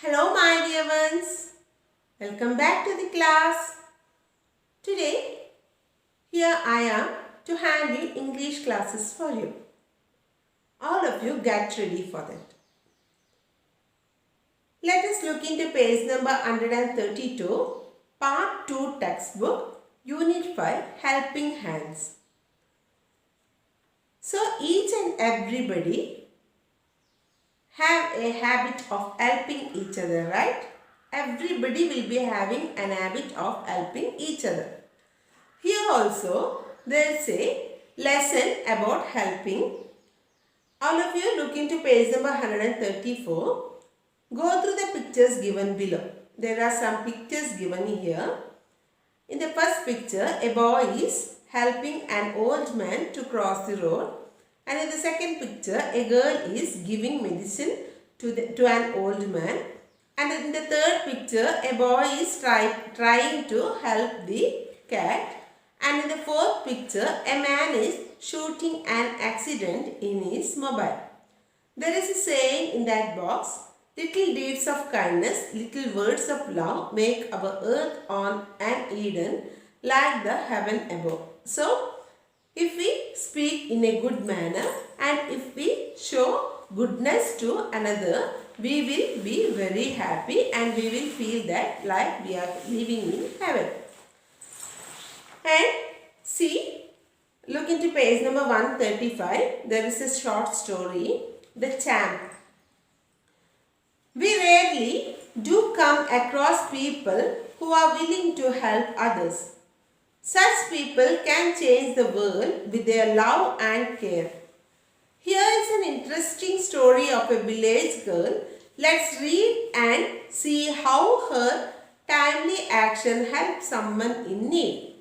Hello my dear ones, welcome back to the class. Today, here I am to handle English classes for you. All of you get ready for that. Let us look into page number 132, part 2 textbook, unit 5, helping hands. So each and everybody have a habit of helping each other, right? Everybody will be having an habit of helping each other. Here also there is a lesson about helping. All of you look into page number 134. Go through the pictures given below. There are some pictures given here. In the first picture, a boy is helping an old man to cross the road. And in the second picture, a girl is giving medicine to an old man. And in the third picture, a boy is trying to help the cat. And in the fourth picture, a man is shooting an accident in his mobile. There is a saying in that box, little deeds of kindness, little words of love make our earth on an Eden like the heaven above. So, if we speak in a good manner and if we show goodness to another, we will be very happy and we will feel that like we are living in heaven. And see, look into page number 135. There is a short story, The Champ. We rarely do come across people who are willing to help others. Such people can change the world with their love and care. Here is an interesting story of a village girl. Let's read and see how her timely action helped someone in need.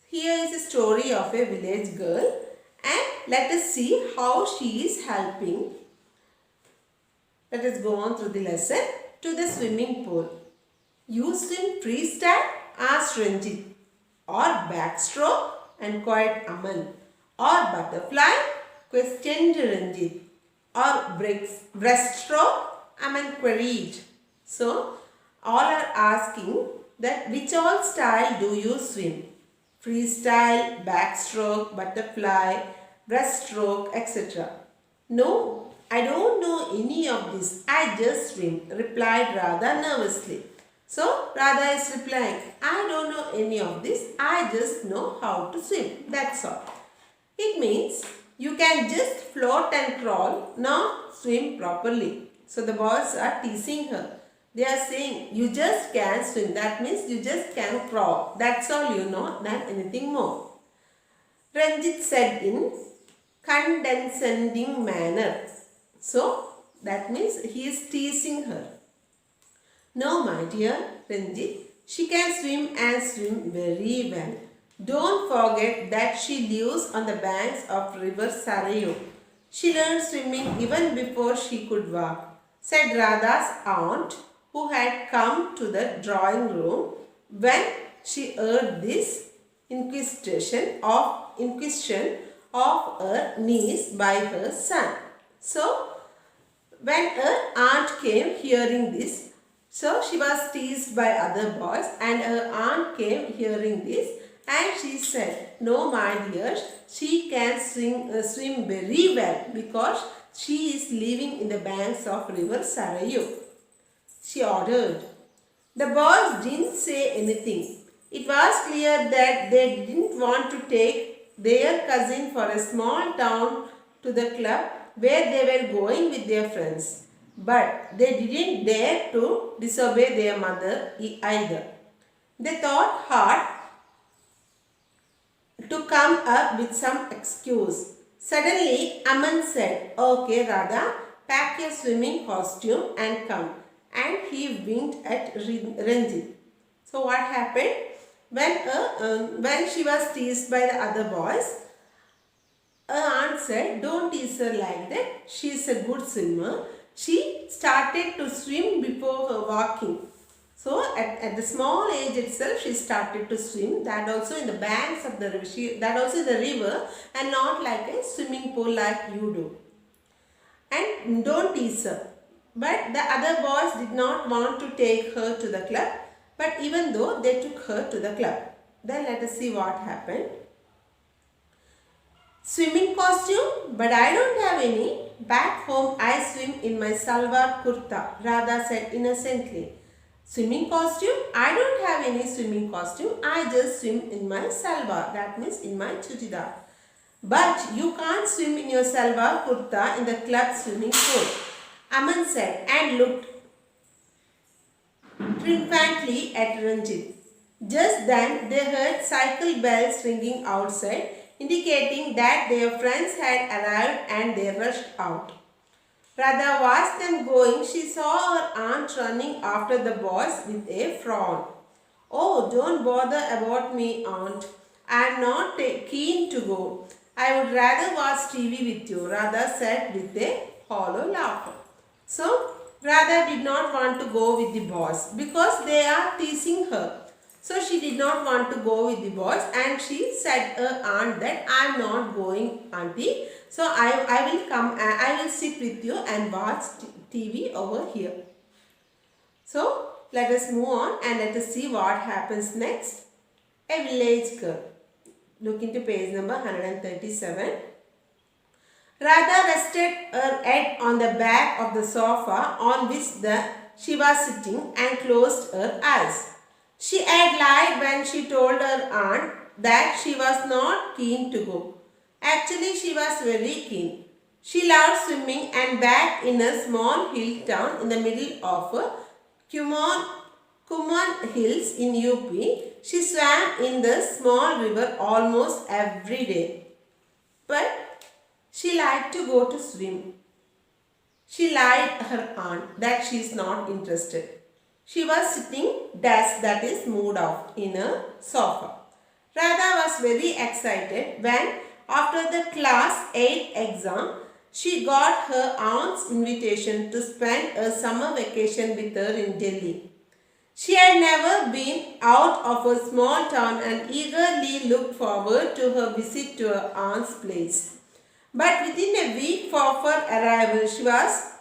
Here is a story of a village girl and let us see how she is helping. Let us go on through the lesson. To the swimming pool. You swim freestyle? Asked Ranjit. Or backstroke? Enquired Aman. Or butterfly? Questioned Ranjit. Or breaststroke? Aman queried. So, all are asking that which all style do you swim? Freestyle, backstroke, butterfly, breaststroke, etc. No, I don't know any of this. I just swim, replied Radha nervously. So, Radha is replying, I don't know any of this. I just know how to swim. That's all. It means you can just float and crawl, not swim properly. So, the boys are teasing her. They are saying, you just can swim. That means you just can crawl. That's all you know, than anything more. Ranjit said in condescending manner. So, that means he is teasing her. No, my dear Ranjit, she can swim and swim very well. Don't forget that she lives on the banks of river Sarayu. She learned swimming even before she could walk, said Radha's aunt, who had come to the drawing room when she heard this inquisition of her niece by her son. So, when her aunt came hearing this, so she was teased by other boys and her aunt came hearing this and she said, no my dear, she can swim very well because she is living in the banks of river Sarayu. She ordered. The boys didn't say anything. It was clear that they didn't want to take their cousin for a small town to the club where they were going with their friends. But they didn't dare to disobey their mother either. They thought hard to come up with some excuse. Suddenly, Aman said, okay Radha, pack your swimming costume and come. And he winked at Ranjit. So what happened? When she was teased by the other boys, her aunt said, don't tease her like that. She is a good swimmer. She started to swim before her walking. So at the small age itself, she started to swim. That also in the banks of the river. That also in the river and not like a swimming pool like you do. And don't tease her. But the other boys did not want to take her to the club, but even though they took her to the club. Then let us see what happened. Swimming costume? But I don't have any. Back home I swim in my salwar kurta, Radha said innocently. Swimming costume? I don't have any swimming costume. I just swim in my salwar, that means in my chudidar. But you can't swim in your salwar kurta in the club swimming pool, Aman said and looked triumphantly at Ranjit. Just then they heard cycle bells ringing outside, indicating that their friends had arrived and they rushed out. Radha watched them going. She saw her aunt running after the boys with a frown. Oh, don't bother about me, aunt. I am not keen to go. I would rather watch TV with you, Radha said with a hollow laugh. So, Radha did not want to go with the boys because they are teasing her. So she did not want to go with the boys and she said her aunt that I am not going, auntie. So I will come and I will sit with you and watch TV over here. So let us move on and let us see what happens next. A village girl. Look into page number 137. Radha rested her head on the back of the sofa on which she was sitting and closed her eyes. She had lied when she told her aunt that she was not keen to go. Actually, she was very keen. She loved swimming and back in a small hill town in the middle of Kuman Hills in UP, she swam in the small river almost every day. But she liked to go to swim. She lied her aunt that she is not interested. She was sitting that is moved off in a sofa. Radha was very excited when after the class 8 exam, she got her aunt's invitation to spend a summer vacation with her in Delhi. She had never been out of her small town and eagerly looked forward to her visit to her aunt's place. But within a week of her arrival, she was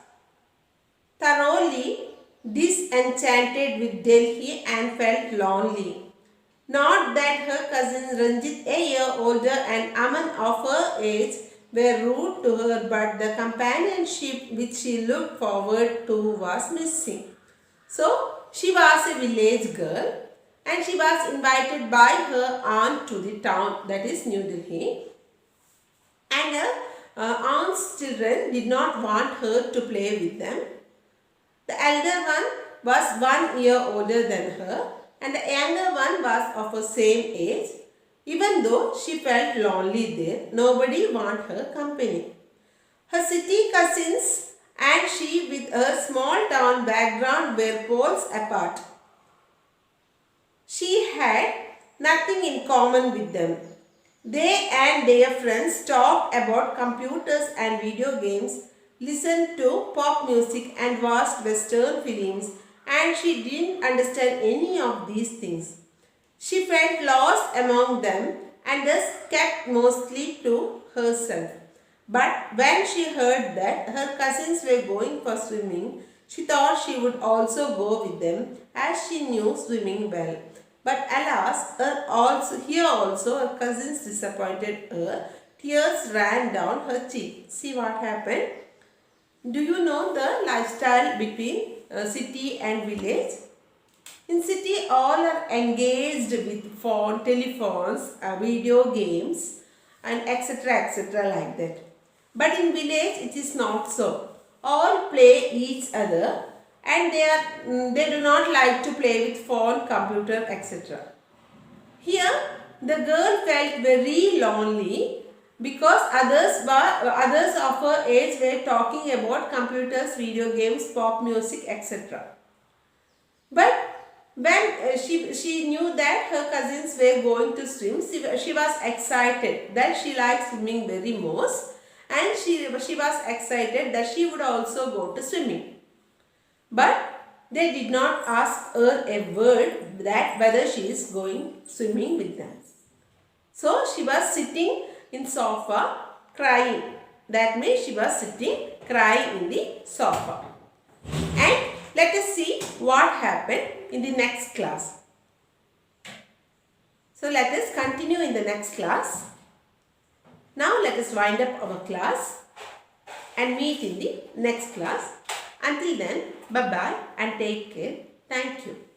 thoroughly disenchanted with Delhi and felt lonely. Not that her cousins Ranjit, a year older, and Aman of her age were rude to her, but the companionship which she looked forward to was missing. So, she was a village girl and she was invited by her aunt to the town, that is New Delhi. And her aunt's children did not want her to play with them. The elder one was 1 year older than her and the younger one was of the same age. Even though she felt lonely there, nobody wanted her company. Her city cousins and she with a small town background were poles apart. She had nothing in common with them. They and their friends talked about computers and video games, listened to pop music and watched Western films, and she didn't understand any of these things. She felt lost among them and thus kept mostly to herself. But when she heard that her cousins were going for swimming, she thought she would also go with them as she knew swimming well. But alas, here also her cousins disappointed her. Tears ran down her cheek. See what happened? Do you know the lifestyle between city and village? In city, all are engaged with phone, telephones, video games and etc. like that. But in village, it is not so. All play each other and they do not like to play with phone, computer, etc. Here, the girl felt very lonely because others of her age were talking about computers, video games, pop music, etc. But when she knew that her cousins were going to swim, she was excited that she liked swimming very most, and she was excited that she would also go to swimming. But they did not ask her a word that whether she is going swimming with them. So she was sitting in sofa crying. That means she was sitting crying in the sofa. what happened in the next class. So let us continue in the next class. Now let us wind up our class and meet in the next class. Until then, bye-bye and take care. Thank you.